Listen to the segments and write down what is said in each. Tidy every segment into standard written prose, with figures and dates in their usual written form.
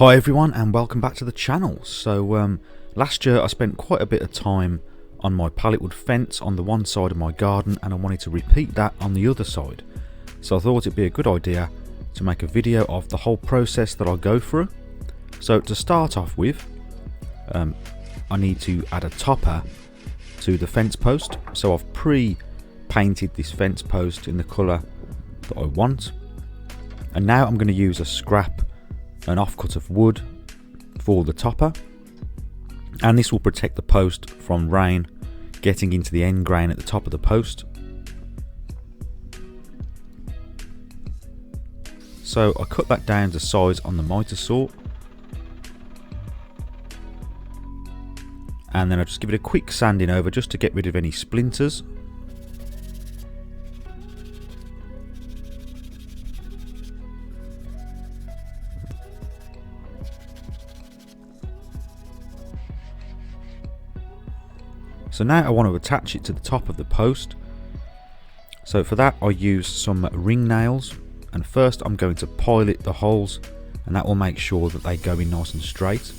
Hi everyone and welcome back to the channel. So last year I spent quite a bit of time on my pallet wood fence on the one side of my garden, and I wanted to repeat that on the other side. So I thought it'd be a good idea to make a video of the whole process that I go through. So to start off with, I need to add a topper to the fence post. So I've pre-painted this fence post in the colour that I want, and now I'm going to use a scrap, an offcut of wood for the topper, and this will protect the post from rain getting into the end grain at the top of the post. So I cut that down to size on the miter saw, and then I just give it a quick sanding over just to get rid of any splinters. So now I want to attach it to the top of the post. So for that I use some ring nails, and first I'm going to pilot the holes, and that will make sure that they go in nice and straight.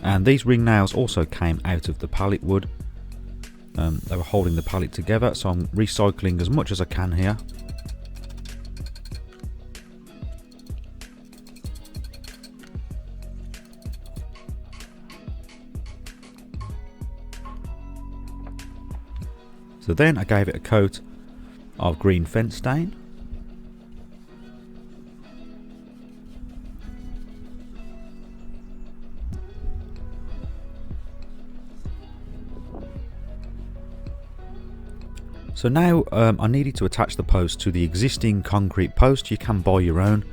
And these ring nails also came out of the pallet wood. They were holding the pallet together, so I'm recycling as much as I can here. So then I gave it a coat of green fence stain. So now I needed to attach the post to the existing concrete post. You can buy your own,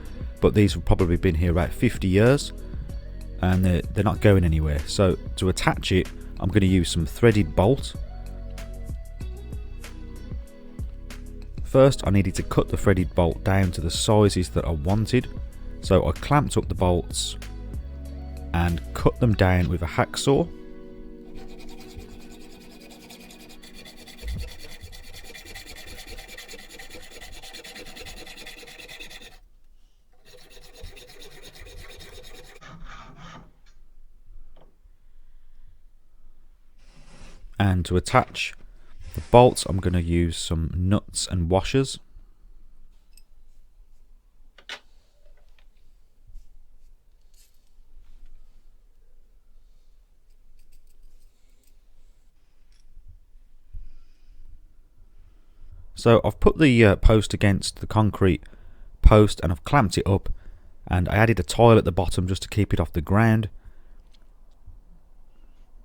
but these have probably been here about 50 years and they're not going anywhere. So to attach it, I'm going to use some threaded bolt. First I needed to cut the threaded bolt down to the sizes that I wanted. So I clamped up the bolts and cut them down with a hacksaw. And to attach the bolts, I'm going to use some nuts and washers. So I've put the post against the concrete post and I've clamped it up, and I added a tile at the bottom just to keep it off the ground.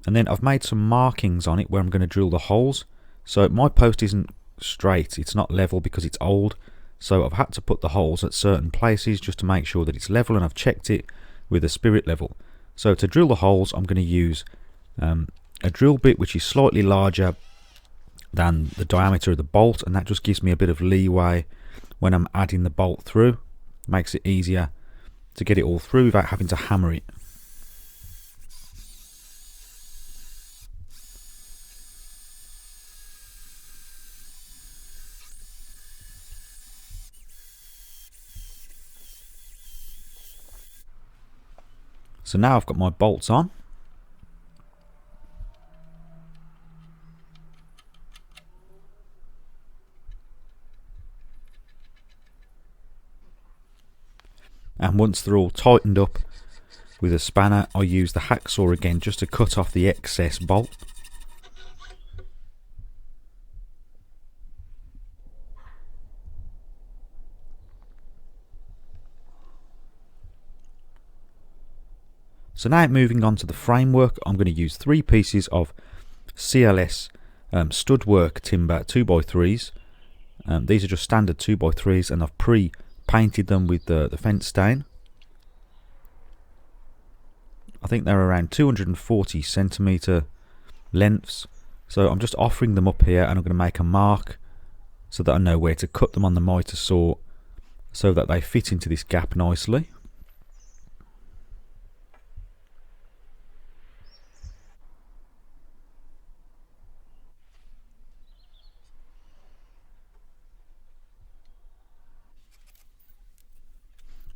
And then I've made some markings on it where I'm going to drill the holes. So my post isn't straight, it's not level because it's old, so I've had to put the holes at certain places just to make sure that it's level, and I've checked it with a spirit level. So to drill the holes I'm going to use a drill bit which is slightly larger than the diameter of the bolt, and that just gives me a bit of leeway when I'm adding the bolt through. Makes it easier to get it all through without having to hammer it. So now I've got my bolts on. And once they're all tightened up with a spanner, I use the hacksaw again just to cut off the excess bolt. So now moving on to the framework, I'm going to use 3 pieces of CLS stud-work timber 2x3s. These are just standard 2x3s, and I've pre-painted them with the fence stain. I think they're around 240 centimetre lengths. So I'm just offering them up here, and I'm going to make a mark so that I know where to cut them on the miter saw so that they fit into this gap nicely.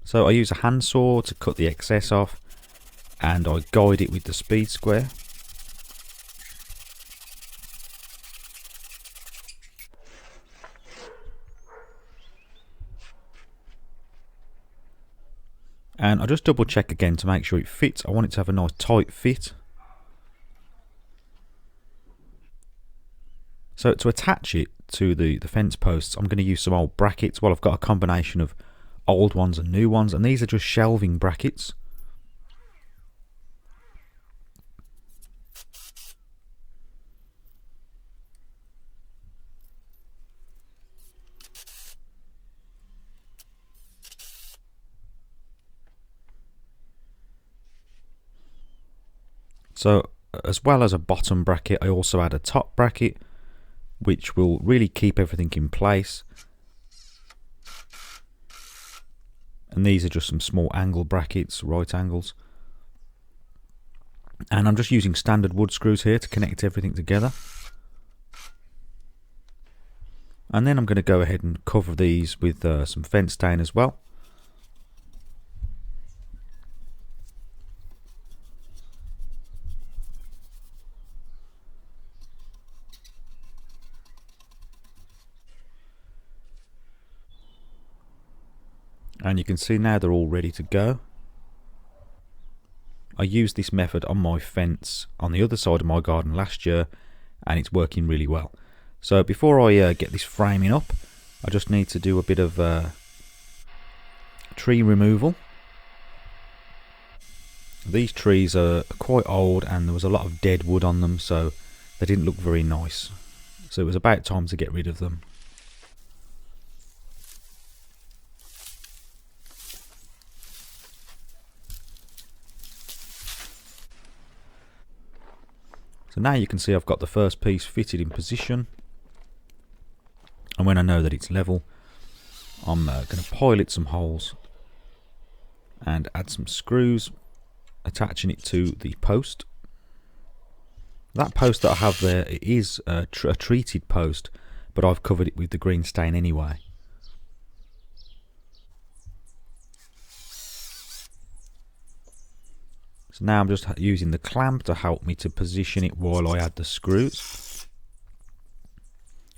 So I use a handsaw to cut the excess off, and I guide it with the speed square. And I just double check again to make sure it fits. I want it to have a nice tight fit. So to attach it to the fence posts, I'm going to use some old brackets. Well, I've got a combination of old ones and new ones, and these are just shelving brackets. So as well as a bottom bracket, I also add a top bracket, which will really keep everything in place. And these are just some small angle brackets, right angles. And I'm just using standard wood screws here to connect everything together. And then I'm going to go ahead and cover these with some fence stain as well. And you can see now they're all ready to go. I used this method on my fence on the other side of my garden last year, and it's working really well. So before I get this framing up, I just need to do a bit of tree removal. These trees are quite old and there was a lot of dead wood on them, so they didn't look very nice. So it was about time to get rid of them. So now you can see I've got the first piece fitted in position, and when I know that it's level, I'm going to pilot some holes and add some screws, attaching it to the post. That post that I have there, it is a treated post, but I've covered it with the green stain anyway. So now I'm just using the clamp to help me to position it while I add the screws.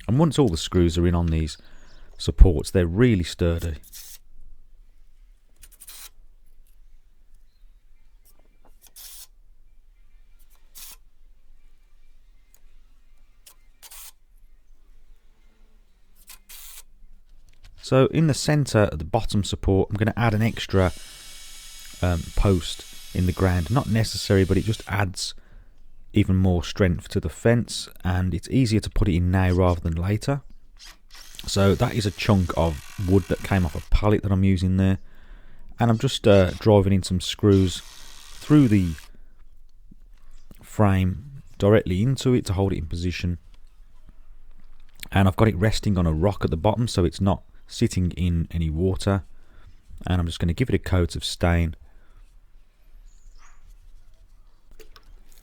And once all the screws are in on these supports, they're really sturdy. So in the centre at the bottom support, I'm going to add an extra post in the ground. Not necessary, but it just adds even more strength to the fence, and it's easier to put it in now rather than later. So that is a chunk of wood that came off a pallet that I'm using there, and I'm just driving in some screws through the frame directly into it to hold it in position. And I've got it resting on a rock at the bottom, so it's not sitting in any water. And I'm just going to give it a coat of stain,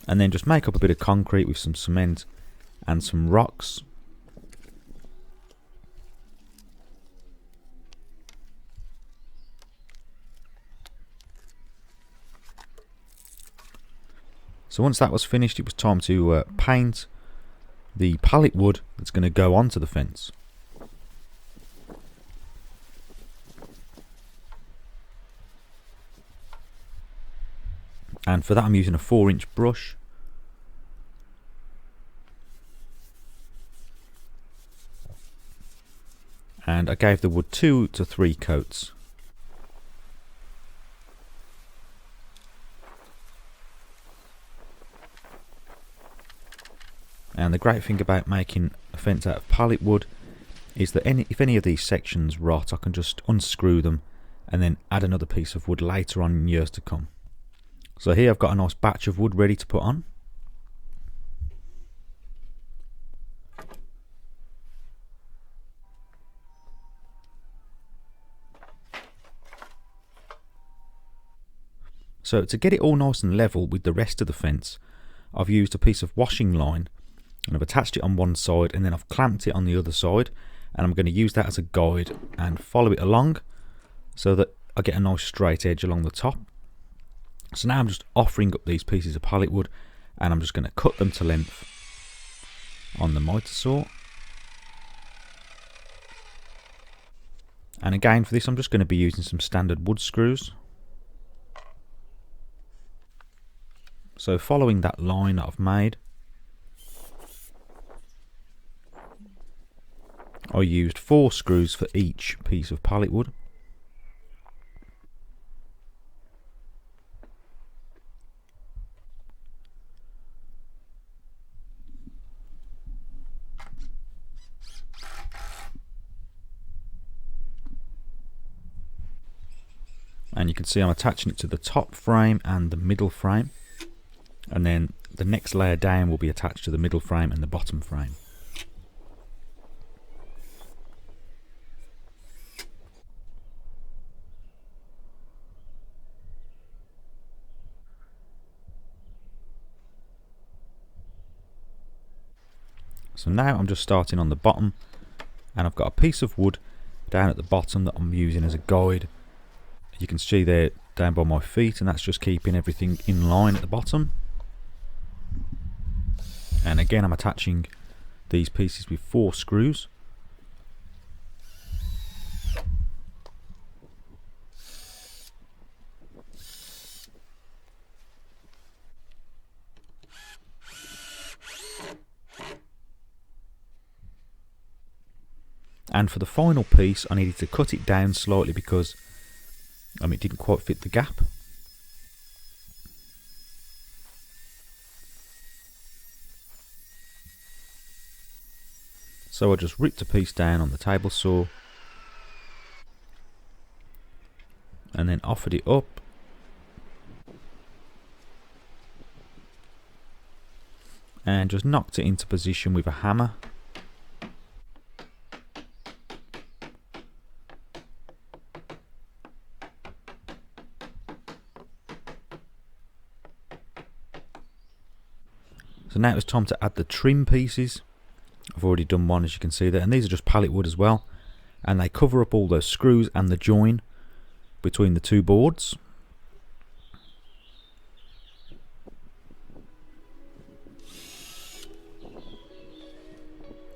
and then just make up a bit of concrete with some cement and some rocks. So once that was finished, it was time to paint the pallet wood that's going to go onto the fence. And for that I'm using a 4-inch brush. And I gave the wood 2 to 3 coats. And the great thing about making a fence out of pallet wood is that if any of these sections rot, I can just unscrew them and then add another piece of wood later on in years to come. So here I've got a nice batch of wood ready to put on. So to get it all nice and level with the rest of the fence, I've used a piece of washing line, and I've attached it on one side and then I've clamped it on the other side, and I'm going to use that as a guide and follow it along so that I get a nice straight edge along the top. So now I'm just offering up these pieces of pallet wood, and I'm just going to cut them to length on the miter saw. And again, for this I'm just going to be using some standard wood screws. So following that line that I've made, I used 4 screws for each piece of pallet wood. And you can see I'm attaching it to the top frame and the middle frame, and then the next layer down will be attached to the middle frame and the bottom frame. So now I'm just starting on the bottom, and I've got a piece of wood down at the bottom that I'm using as a guide. You can see there down by my feet, and that's just keeping everything in line at the bottom. And again, I'm attaching these pieces with 4 screws. And for the final piece, I needed to cut it down slightly because it didn't quite fit the gap. So I just ripped a piece down on the table saw and then offered it up, and just knocked it into position with a hammer. So now it's time to add the trim pieces. I've already done one, as you can see there, and these are just pallet wood as well, and they cover up all those screws and the join between the 2 boards.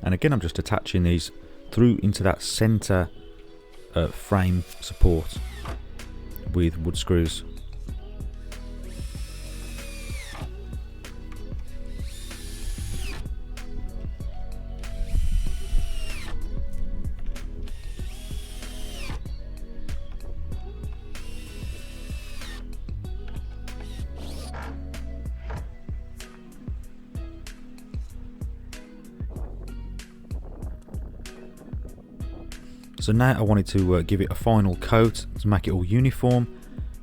And again, I'm just attaching these through into that center frame support with wood screws. So now I wanted to give it a final coat to make it all uniform.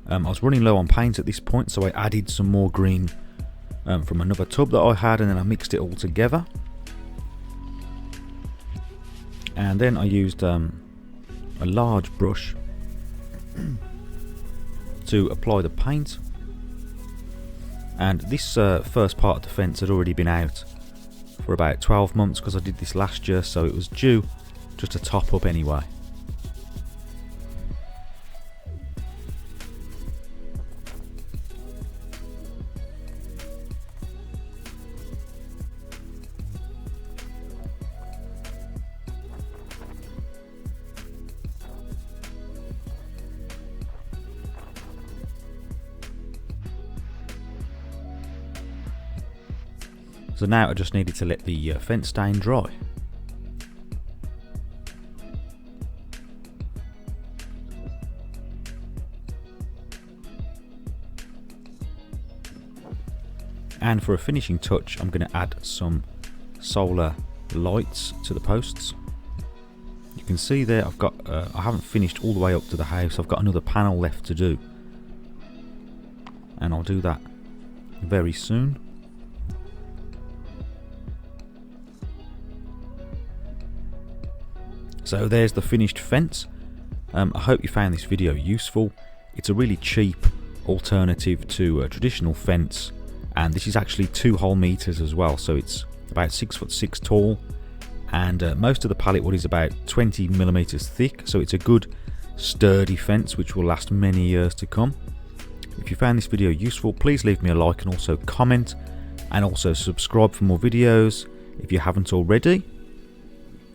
I was running low on paint at this point, so I added some more green from another tub that I had, and then I mixed it all together. And then I used a large brush to apply the paint. And this first part of the fence had already been out for about 12 months because I did this last year, so it was due just to top up anyway. So now I just needed to let the fence stain dry. And for a finishing touch, I'm going to add some solar lights to the posts. You can see there I've got I haven't finished all the way up to the house. I've got another panel left to do, and I'll do that very soon. So there's the finished fence. I hope you found this video useful. It's a really cheap alternative to a traditional fence, and this is actually 2 whole meters as well, so it's about 6'6" tall, and most of the pallet wood is about 20mm thick, so it's a good sturdy fence which will last many years to come. If you found this video useful, please leave me a like and also comment, and also subscribe for more videos if you haven't already.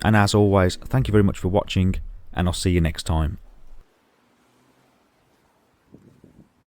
And as always, thank you very much for watching, and I'll see you next time.